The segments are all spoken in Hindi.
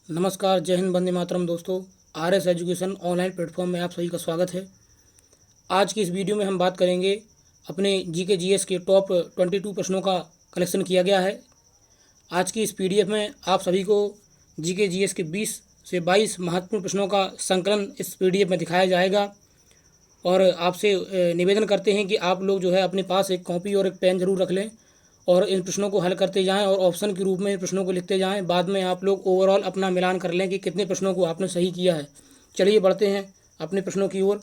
नमस्कार, जय हिंद, वंदे मातरम। दोस्तों, आरएस एजुकेशन ऑनलाइन प्लेटफॉर्म में आप सभी का स्वागत है। आज की इस वीडियो में हम बात करेंगे अपने जीके जीएस के टॉप 22 प्रश्नों का कलेक्शन किया गया है। आज की इस पीडीएफ में आप सभी को जीके जीएस के 20 से 22 महत्वपूर्ण प्रश्नों का संकलन इस पीडीएफ में दिखाया जाएगा। और आपसे निवेदन करते हैं कि आप लोग जो है अपने पास एक कॉपी और एक पेन जरूर रख लें और इन प्रश्नों को हल करते जाएं और ऑप्शन के रूप में इन प्रश्नों को लिखते जाएं। बाद में आप लोग ओवरऑल अपना मिलान कर लें कि कितने प्रश्नों को आपने सही किया है। चलिए बढ़ते हैं अपने प्रश्नों की ओर।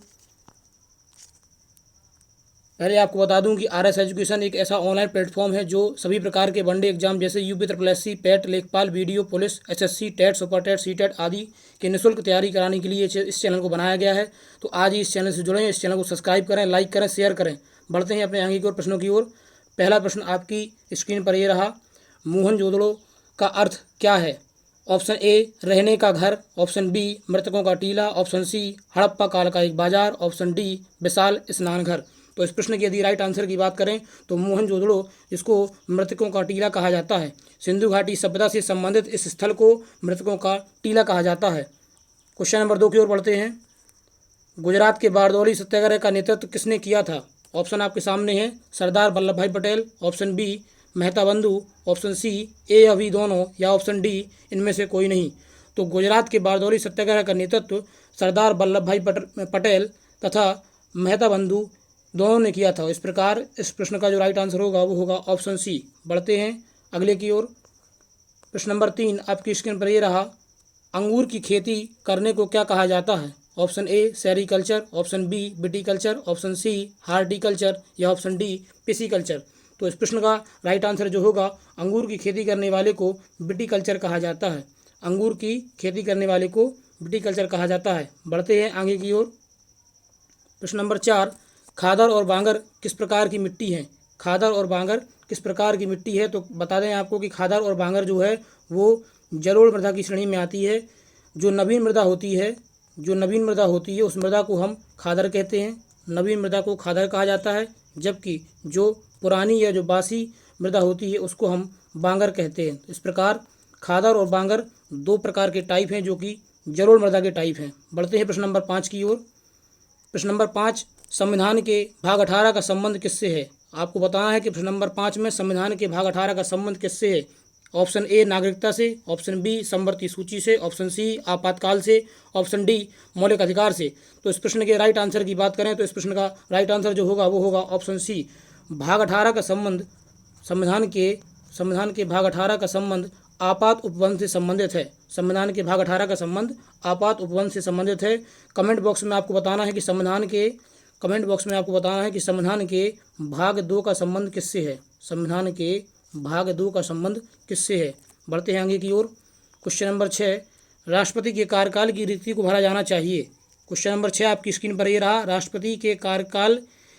पहले आपको बता दूं कि आरएस एजुकेशन एक ऐसा ऑनलाइन प्लेटफॉर्म है जो सभी प्रकार के वनडे एग्जाम जैसे यूपी SSC, पैट, लेखपाल, video, police, SSC, TET, super TET, CTET आदि के निःशुल्क तैयारी कराने के लिए इस चैनल को बनाया गया है। तो आज ही इस चैनल से जुड़ें, इस चैनल को सब्सक्राइब करें, लाइक करें, शेयर करें। बढ़ते हैं अपने आगे की ओर प्रश्नों की ओर। पहला प्रश्न आपकी स्क्रीन पर ये रहा, मोहनजोदड़ो का अर्थ क्या है? ऑप्शन ए रहने का घर, ऑप्शन बी मृतकों का टीला, ऑप्शन सी हड़प्पा काल का एक बाजार, ऑप्शन डी विशाल स्नान घर। तो इस प्रश्न की यदि राइट आंसर की बात करें तो मोहनजोदड़ो, इसको मृतकों का टीला कहा जाता है। सिंधु घाटी सभ्यता से संबंधित इस स्थल को मृतकों का टीला कहा जाता है। क्वेश्चन नंबर 2 की ओर बढ़ते हैं। गुजरात के बारदौली सत्याग्रह का नेतृत्व किसने किया था? ऑप्शन आपके सामने है, सरदार वल्लभ भाई पटेल, ऑप्शन बी मेहता बंधु, ऑप्शन सी ए या बी दोनों, या ऑप्शन डी इनमें से कोई नहीं। तो गुजरात के बारदौली सत्याग्रह का नेतृत्व सरदार वल्लभ भाई पटेल तथा मेहता बंधु दोनों ने किया था। इस प्रकार इस प्रश्न का जो राइट आंसर होगा वो होगा ऑप्शन सी। बढ़ते हैं अगले की ओर। प्रश्न नंबर 3 आपकी स्क्रीन पर ये रहा, अंगूर की खेती करने को क्या कहा जाता है? Option A sericulture, option B viticulture, option C horticulture, या ऑप्शन डी पिसीकल्चर। तो इस प्रश्न का राइट आंसर जो होगा, अंगूर की खेती करने वाले को विटीकल्चर कहा जाता है। अंगूर की खेती करने वाले को विटीकल्चर कहा जाता है। बढ़ते हैं आगे की ओर। प्रश्न नंबर 4, खादर और बांगर किस प्रकार की मिट्टी है? खादर और बांगर किस प्रकार की मिट्टी है? तो बता दें आपको कि खादर और बांगर जो है वो जलोढ़ मृदा की श्रेणी में आती है। जो नवीन मृदा होती है उस मृदा को हम खादर कहते हैं। नवीन मृदा को खादर कहा जाता है, जबकि जो पुरानी या जो बासी मृदा होती है उसको हम बांगर कहते हैं। इस प्रकार खादर और बांगर दो प्रकार के टाइप हैं जो कि जलोढ़ मृदा के टाइप हैं। बढ़ते हैं प्रश्न नंबर 5 की ओर। प्रश्न नंबर 5, संविधान के भाग 18 का संबंध किससे है? आपको बताना है कि प्रश्न नंबर 5 में संविधान के भाग 18 का संबंध किससे है। ऑप्शन ए नागरिकता से, ऑप्शन बी संवर्ती सूची से, ऑप्शन सी आपातकाल से, ऑप्शन डी मौलिक अधिकार से। तो इस प्रश्न के राइट आंसर की बात करें तो इस प्रश्न का राइट आंसर जो होगा वो होगा ऑप्शन सी। भाग 18 का संबंध संविधान के भाग 18 का संबंध आपात उपबंध से संबंधित है। संविधान के भाग 18 का संबंध आपात उपबंध से संबंधित है। कमेंट बॉक्स में आपको बताना है कि संविधान के भाग 2 का संबंध किससे है। संविधान के भाग 2 का संबंध किससे है। बढ़ते हैं आगे की ओर। क्वेश्चन नंबर 6, राष्ट्रपति के कार्यकाल की रिक्ति को भरा जाना चाहिए। क्वेश्चन नंबर 6 आपकी स्क्रीन पर ये रहा, राष्ट्रपति के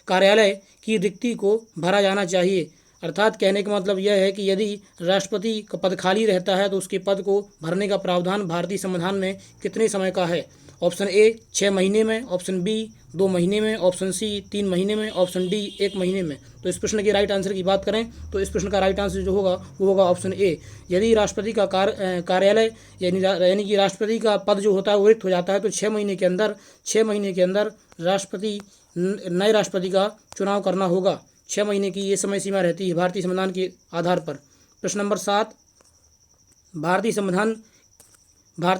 कार्यालय की रिक्ति को भरा जाना चाहिए। अर्थात कहने का मतलब यह है कि यदि राष्ट्रपति का पद खाली रहता है तो उसके पद को भरने का प्रावधान भारतीय संविधान में कितने समय का है। ऑप्शन ए 6 महीने में, ऑप्शन बी 2 महीने में, ऑप्शन सी 3 महीने में, ऑप्शन डी 1 महीने में। तो इस प्रश्न के राइट आंसर की बात करें तो इस प्रश्न का राइट आंसर जो होगा वो होगा ऑप्शन ए। यदि राष्ट्रपति का कार्यालय यानी कि राष्ट्रपति का पद जो होता है वो रिक्त हो जाता है तो 6 महीने के अंदर नए राष्ट्रपति का चुनाव करना होगा। 6 महीने की ये समय सीमा रहती है भारतीय संविधान के आधार पर। प्रश्न नंबर 7, भारतीय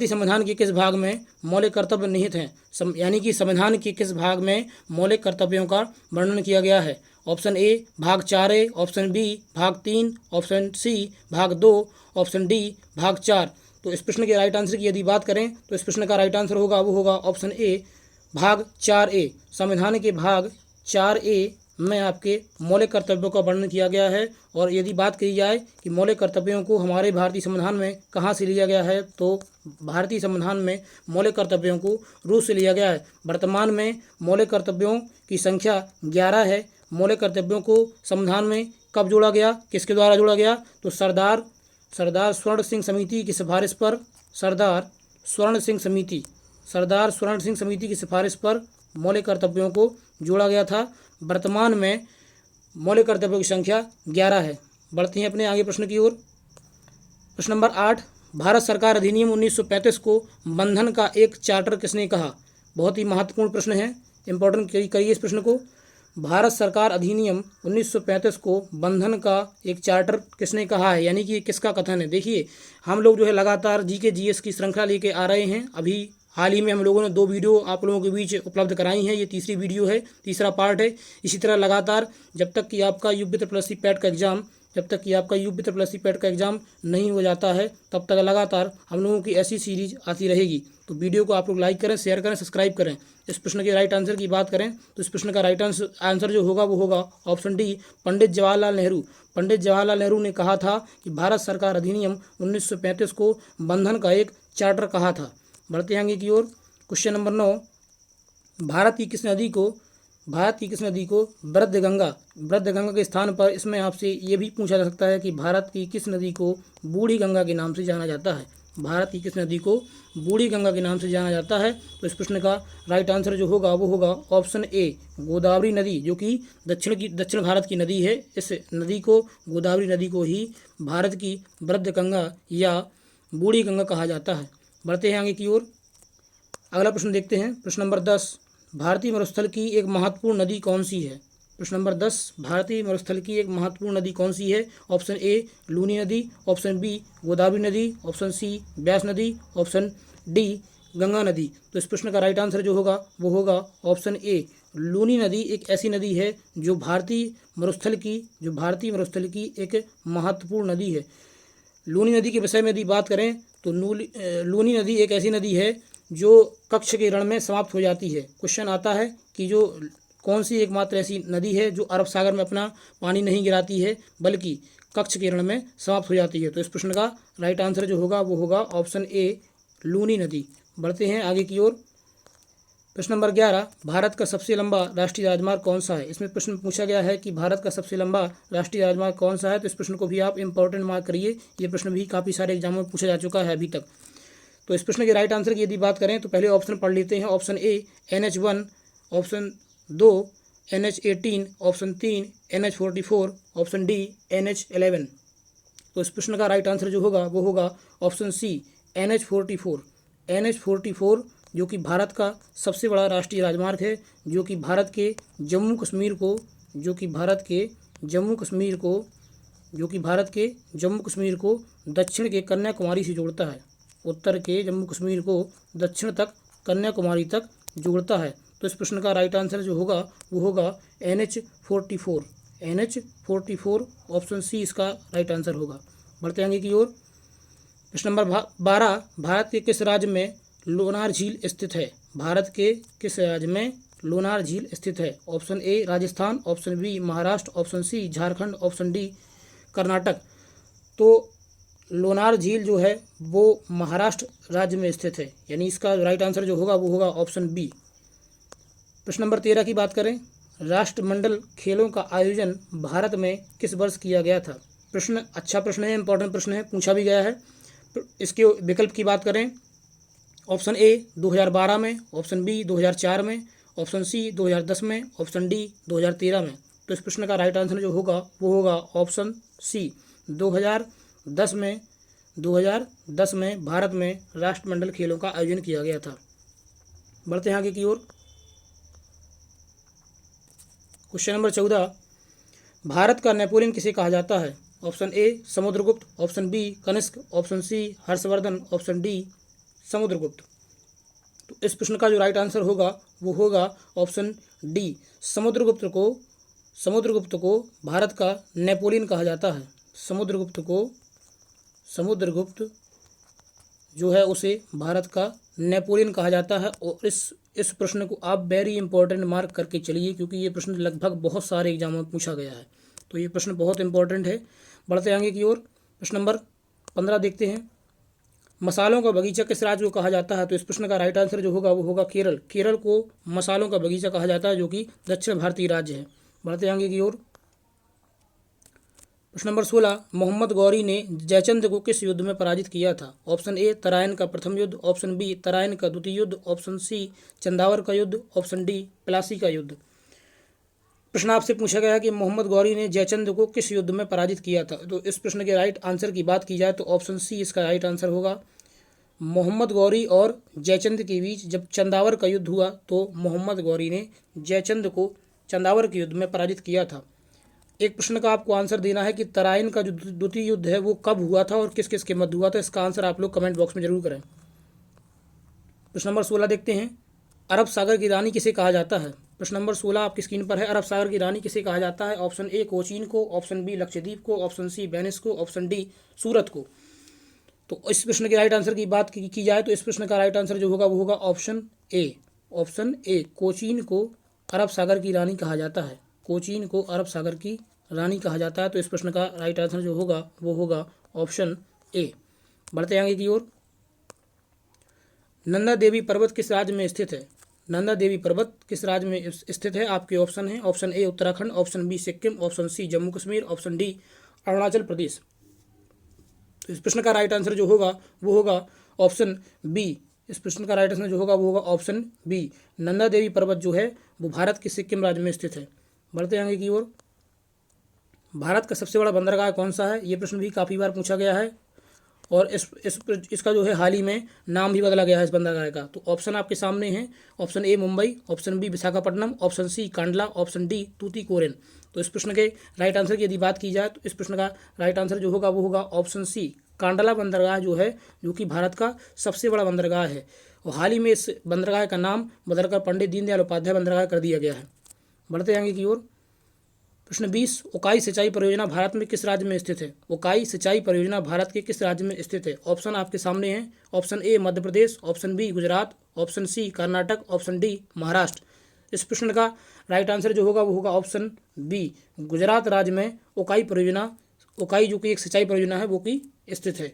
संविधान के किस भाग में मौलिक कर्तव्य निहित हैं? यानी कि संविधान के किस भाग में मौलिक कर्तव्यों का वर्णन किया गया है। ऑप्शन ए भाग 4A, ऑप्शन बी भाग 3, ऑप्शन सी भाग 2, ऑप्शन डी भाग 4। तो इस प्रश्न के राइट आंसर की यदि बात करें तो इस प्रश्न का राइट आंसर होगा वो होगा ऑप्शन ए भाग 4A। संविधान के भाग 4A में आपके मौलिक कर्तव्यों का वर्णन किया गया है। और यदि बात की जाए कि मौलिक कर्तव्यों को हमारे भारतीय संविधान में कहाँ से लिया गया है तो भारतीय संविधान में मौलिक कर्तव्यों को रूस से लिया गया है। वर्तमान में मौलिक कर्तव्यों की संख्या 11 है। मौलिक कर्तव्यों को संविधान में कब जोड़ा गया, किसके द्वारा जोड़ा गया? तो सरदार स्वर्ण सिंह समिति की सिफारिश पर सरदार स्वर्ण सिंह समिति की सिफारिश पर मौलिक कर्तव्यों को जोड़ा गया था। वर्तमान में मौलिक कर्तव्यों की संख्या 11 है। बढ़ते हैं अपने आगे प्रश्न की ओर। प्रश्न नंबर 8, भारत सरकार अधिनियम 1935 को बंधन का एक चार्टर किसने कहा? बहुत ही महत्वपूर्ण प्रश्न है, इंपॉर्टेंट करिए इस प्रश्न को। भारत सरकार अधिनियम 1935 को बंधन का एक चार्टर किसने कहा है, यानी कि किसका कथन है। देखिए, हम लोग जो है लगातार जीके जीएस की श्रृंखला लेके आ रहे हैं। अभी हाल ही में हम लोगों ने 2 वीडियो आप लोगों के बीच उपलब्ध कराई हैं, ये तीसरी वीडियो है, तीसरा पार्ट है। इसी तरह लगातार जब तक कि आपका यूपी ट्रिपल सी पैट का एग्ज़ाम नहीं हो जाता है, तब तक लगातार हम लोगों की ऐसी सीरीज आती रहेगी। तो वीडियो को आप लोग लाइक करें, शेयर करें, सब्सक्राइब करें। इस प्रश्न के राइट आंसर की बात करें तो इस प्रश्न का राइट आंसर जो होगा वो होगा ऑप्शन डी, पंडित जवाहरलाल नेहरू। पंडित जवाहरलाल नेहरू ने कहा था कि भारत सरकार अधिनियम 1935 को बंधन का एक चार्टर कहा था। बढ़ते हैं आगे की ओर। क्वेश्चन नंबर 9, भारत की किस नदी को वृद्ध गंगा के स्थान पर, इसमें आपसे ये भी पूछा जा सकता है कि भारत की किस नदी को बूढ़ी गंगा के नाम से जाना जाता है। भारत की किस नदी को बूढ़ी गंगा के नाम से जाना जाता है? तो इस प्रश्न का राइट आंसर जो होगा वो होगा ऑप्शन ए, गोदावरी नदी, जो कि दक्षिण भारत की नदी है। इस नदी को, गोदावरी नदी को ही भारत की वृद्ध गंगा या बूढ़ी गंगा कहा जाता है। बढ़ते हैं आगे की ओर। अगला प्रश्न देखते हैं। प्रश्न नंबर 10, भारतीय मरुस्थल की एक महत्वपूर्ण नदी कौन सी है? प्रश्न नंबर 10, भारतीय मरुस्थल की एक महत्वपूर्ण नदी कौन सी है? ऑप्शन ए, लूनी नदी, ऑप्शन बी, गोदावरी नदी, ऑप्शन सी, ब्यास नदी, ऑप्शन डी, गंगा नदी। तो इस प्रश्न का राइट आंसर जो होगा वो होगा ऑप्शन ए, लूनी नदी एक ऐसी नदी है जो भारतीय मरुस्थल की एक महत्वपूर्ण नदी है। लूनी नदी के विषय में यदि बात करें तो लूनी नदी एक ऐसी नदी है जो कच्छ के रण में समाप्त हो जाती है। क्वेश्चन आता है कि जो कौन सी एकमात्र ऐसी नदी है जो अरब सागर में अपना पानी नहीं गिराती है बल्कि कच्छ के रण में समाप्त हो जाती है। तो इस प्रश्न का राइट आंसर जो होगा वो होगा ऑप्शन ए, लूनी नदी। बढ़ते हैं आगे की ओर। प्रश्न नंबर 11, भारत का सबसे लंबा राष्ट्रीय राजमार्ग कौन सा है? इसमें प्रश्न पूछा गया है कि भारत का सबसे लंबा राष्ट्रीय राजमार्ग कौन सा है। तो इस प्रश्न को भी आप इंपॉर्टेंट मार्क करिए, ये प्रश्न भी काफ़ी सारे एग्जामों में पूछा जा चुका है अभी तक। तो इस प्रश्न के राइट आंसर की यदि बात करें तो पहले ऑप्शन पढ़ लेते हैं। ऑप्शन ए, NH1, option 2, NH18, option 3, NH44, option D, NH11। तो इस प्रश्न का राइट आंसर जो होगा वो होगा ऑप्शन सी, NH44। NH44 जो कि भारत का सबसे बड़ा राष्ट्रीय राजमार्ग है, जो कि भारत के जम्मू कश्मीर को दक्षिण के कन्याकुमारी से जोड़ता है। उत्तर के जम्मू कश्मीर को दक्षिण तक कन्याकुमारी तक जोड़ता है। तो इस प्रश्न का राइट आंसर जो होगा वो होगा NH44, ऑप्शन सी इसका राइट आंसर होगा। बढ़ते आगे की ओर। प्रश्न नंबर 12, भारत के किस राज्य में लोनार झील स्थित है? भारत के किस राज्य में लोनार झील स्थित है? Option A, Rajasthan, option B, Maharashtra, option C, Jharkhand, option D, Karnataka. तो लोनार झील जो है वो महाराष्ट्र राज्य में स्थित है, यानी इसका राइट आंसर जो होगा वो होगा ऑप्शन बी। प्रश्न नंबर 13 की बात करें, राष्ट्रमंडल खेलों का आयोजन भारत में किस वर्ष किया गया था? प्रश्न अच्छा प्रश्न है, इंपॉर्टेंट प्रश्न है, पूछा भी गया है। इसके विकल्प की बात करें, ऑप्शन ए 2012 में, ऑप्शन बी 2004 में, ऑप्शन सी 2010 में, ऑप्शन डी 2013 में। तो इस प्रश्न का राइट आंसर जो होगा वो होगा ऑप्शन सी, 2010 में भारत में राष्ट्रमंडल खेलों का आयोजन किया गया था। बढ़ते हैं आगे की ओर। क्वेश्चन नंबर 14, भारत का नेपोलियन किसे कहा जाता है? Option A, Samudragupta, option B, Kanishka, option C, Harshavardhan, option D, Samudragupta. तो इस प्रश्न का जो राइट आंसर होगा वो होगा ऑप्शन डी, समुद्रगुप्त को भारत का नेपोलियन कहा जाता है। समुद्रगुप्त जो है उसे भारत का नेपोलियन कहा जाता है। और इस प्रश्न को आप वेरी इंपॉर्टेंट मार्क करके चलिए, क्योंकि ये प्रश्न लगभग बहुत सारे एग्जामों में पूछा गया है, तो ये प्रश्न बहुत इंपॉर्टेंट है। बढ़ते आगे की ओर। प्रश्न नंबर 15 देखते हैं, मसालों का बगीचा किस राज्य को कहा जाता है? तो इस प्रश्न का राइट आंसर जो होगा वो होगा केरल। केरल को मसालों का बगीचा कहा जाता है, जो कि दक्षिण भारतीय राज्य है। बढ़ते आगे की ओर। प्रश्न नंबर 16, मोहम्मद गौरी ने जयचंद को किस युद्ध में पराजित किया था? ऑप्शन ए, तराइन का प्रथम युद्ध, ऑप्शन बी, तराइन का द्वितीय युद्ध, ऑप्शन सी, चंदावर का युद्ध, ऑप्शन डी, प्लासी का युद्ध। प्रश्न आपसे पूछा गया है कि मोहम्मद गौरी ने जयचंद को किस युद्ध में पराजित किया था। तो इस प्रश्न के राइट आंसर की बात की जाए तो ऑप्शन सी इसका राइट आंसर होगा। मोहम्मद गौरी और जयचंद के बीच जब चंदावर का युद्ध हुआ तो मोहम्मद गौरी ने जयचंद को चंदावर के युद्ध में पराजित किया था। एक प्रश्न का आपको आंसर देना है कि तराइन का जो द्वितीय युद्ध है वो कब हुआ था और किस किस के मध्य हुआ था। इसका आंसर आप लोग कमेंट बॉक्स में जरूर करें। प्रश्न नंबर 16 देखते हैं, अरब सागर की रानी किसे कहा जाता है। प्रश्न नंबर 16 आपकी स्क्रीन पर है। अरब सागर की रानी किसे कहा जाता है। ऑप्शन ए कोचीन को, ऑप्शन बी लक्षद्वीप को, ऑप्शन सी वेनिस को, ऑप्शन डी सूरत को। तो इस प्रश्न के राइट आंसर की बात की जाए तो इस प्रश्न का राइट आंसर जो होगा वो होगा option A. Option A, Cochin को अरब सागर की रानी कहा जाता है। कोचीन को अरब सागर की रानी कहा जाता है। तो इस प्रश्न का राइट आंसर जो होगा वो होगा ऑप्शन ए। बढ़ते आगे की ओर, नंदा देवी पर्वत किस राज्य में स्थित है। नंदा देवी पर्वत किस राज्य में स्थित है। आपके ऑप्शन है, option A Uttarakhand, option B Sikkim, option C Jammu Kashmir, option D Arunachal Pradesh. तो इस प्रश्न का राइट आंसर जो होगा वो होगा ऑप्शन बी। इस प्रश्न का राइट आंसर जो होगा वो होगा ऑप्शन बी। नंदा देवी पर्वत जो है वो भारत के सिक्किम राज्य में स्थित है। बढ़ते आगे की ओर, भारत का सबसे बड़ा बंदरगाह कौन सा है। ये प्रश्न भी काफ़ी बार पूछा गया है और इसका जो है हाल ही में नाम भी बदला गया है इस बंदरगाह का। तो ऑप्शन आपके सामने हैं, option A Mumbai, option B Visakhapatnam, option C Kandla, option D Tuticorin. तो इस प्रश्न के राइट आंसर की यदि बात की जाए तो इस प्रश्न का राइट आंसर जो होगा वो होगा ऑप्शन सी। कांडला बंदरगाह जो है जो कि भारत का सबसे बड़ा बंदरगाह है और हाल ही में इस बंदरगाह का नाम बदलकर पंडित दीनदयाल उपाध्याय बंदरगाह कर दिया गया है। बढ़ते आगे की ओर, प्रश्न 20, उकाई सिंचाई परियोजना भारत में किस राज्य में स्थित है। उकाई सिंचाई परियोजना भारत के किस राज्य में स्थित है। ऑप्शन आपके सामने हैं, option A Madhya Pradesh, option B Gujarat, option C Karnataka, option D Maharashtra. इस प्रश्न का राइट आंसर जो होगा वो होगा ऑप्शन बी। गुजरात राज्य में उकाई परियोजना, उकाई जो कि एक सिंचाई परियोजना है वो की स्थित है।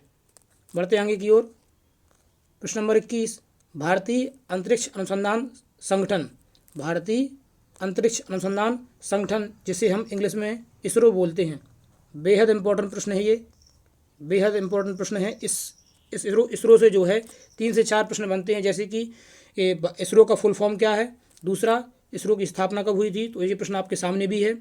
बढ़ते आगे की ओर, प्रश्न नंबर 21, भारतीय अंतरिक्ष अनुसंधान संगठन, भारतीय अंतरिक्ष अनुसंधान संगठन जिसे हम इंग्लिश में इसरो बोलते हैं। बेहद इंपॉर्टेंट प्रश्न है ये, बेहद इंपॉर्टेंट प्रश्न है। इस इसरो से जो है 3 से 4 प्रश्न बनते हैं, जैसे कि इसरो का फुल फॉर्म क्या है, दूसरा इसरो की स्थापना कब हुई थी। तो ये प्रश्न आपके सामने भी है।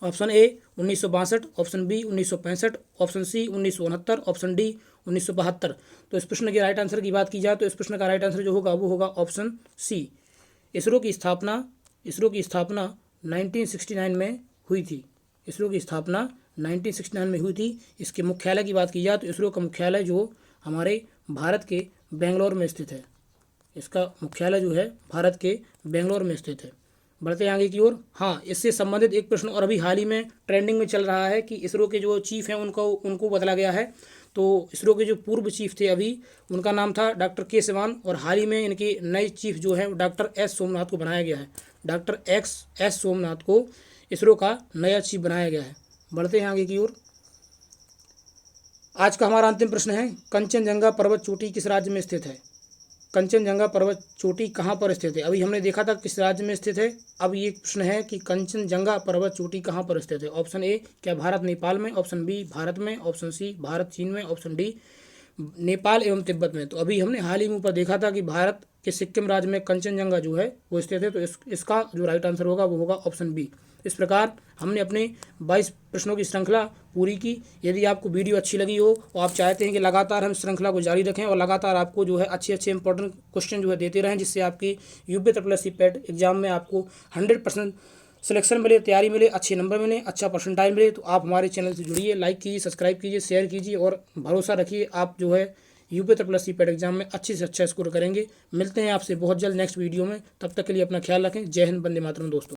Option A 1962, option B 1965, option C 1969, option D 1972। तो इस प्रश्न के राइट आंसर की बात की जाए तो इस प्रश्न का राइट आंसर जो होगा वो होगा ऑप्शन सी। इसरो की स्थापना 1969 में हुई थी। इसरो की स्थापना 1969 में हुई थी। इसके मुख्यालय की बात की जाए तो इसरो का मुख्यालय जो हमारे भारत के बेंगलोर में स्थित है। इसका मुख्यालय जो है भारत के बेंगलोर में स्थित है। बढ़ते आगे की ओर, हाँ इससे संबंधित एक प्रश्न और अभी हाल ही में ट्रेंडिंग में चल रहा है कि इसरो के जो चीफ हैं उनको बदला गया है। तो इसरो के जो पूर्व चीफ थे अभी उनका नाम था डॉक्टर के सिवान और हाल ही में इनके नए चीफ जो है डॉक्टर एस सोमनाथ को बनाया गया है। डॉक्टर एस सोमनाथ को इसरो का नया चीफ बनाया गया है। बढ़ते हैं आगे की ओर, आज का हमारा अंतिम प्रश्न है, कंचनजंगा पर्वत चोटी किस राज्य में स्थित है। कंचनजंगा पर्वत चोटी कहाँ पर स्थित है। अभी हमने देखा था किस राज्य में स्थित है, अब ये प्रश्न है कि कंचनजंगा पर्वत चोटी कहाँ पर स्थित है। ऑप्शन ए क्या भारत नेपाल में, ऑप्शन बी भारत में, ऑप्शन सी भारत चीन में, ऑप्शन डी नेपाल एवं तिब्बत में। तो अभी हमने हाल ही में ऊपर देखा था कि भारत के सिक्किम राज्य में कंचनजंगा जो है वो स्थित है। तो इसका जो राइट आंसर होगा वो होगा ऑप्शन बी। इस प्रकार हमने अपने 22 प्रश्नों की श्रृंखला पूरी की। यदि आपको वीडियो अच्छी लगी हो और आप चाहते हैं कि लगातार हम श्रृंखला को जारी रखें और लगातार आपको जो है अच्छे इंपॉर्टेंट क्वेश्चन जो है देते रहें, जिससे आपकी UPSC पेट एग्जाम में आपको 100% सिलेक्शन मिले, तैयारी मिले, अच्छे नंबर मिले, अच्छा परसेंटाइल मिले, तो आप हमारे चैनल से जुड़िए, लाइक कीजिए, सब्सक्राइब कीजिए, शेयर कीजिए और भरोसा रखिए आप जो है UPSC पेट एग्जाम में अच्छे से अच्छा स्कोर करेंगे। मिलते हैं आपसे बहुत जल्द नेक्स्ट वीडियो में, तब तक के लिए अपना ख्याल रखें। जय हिंद, वंदे मातरम दोस्तों।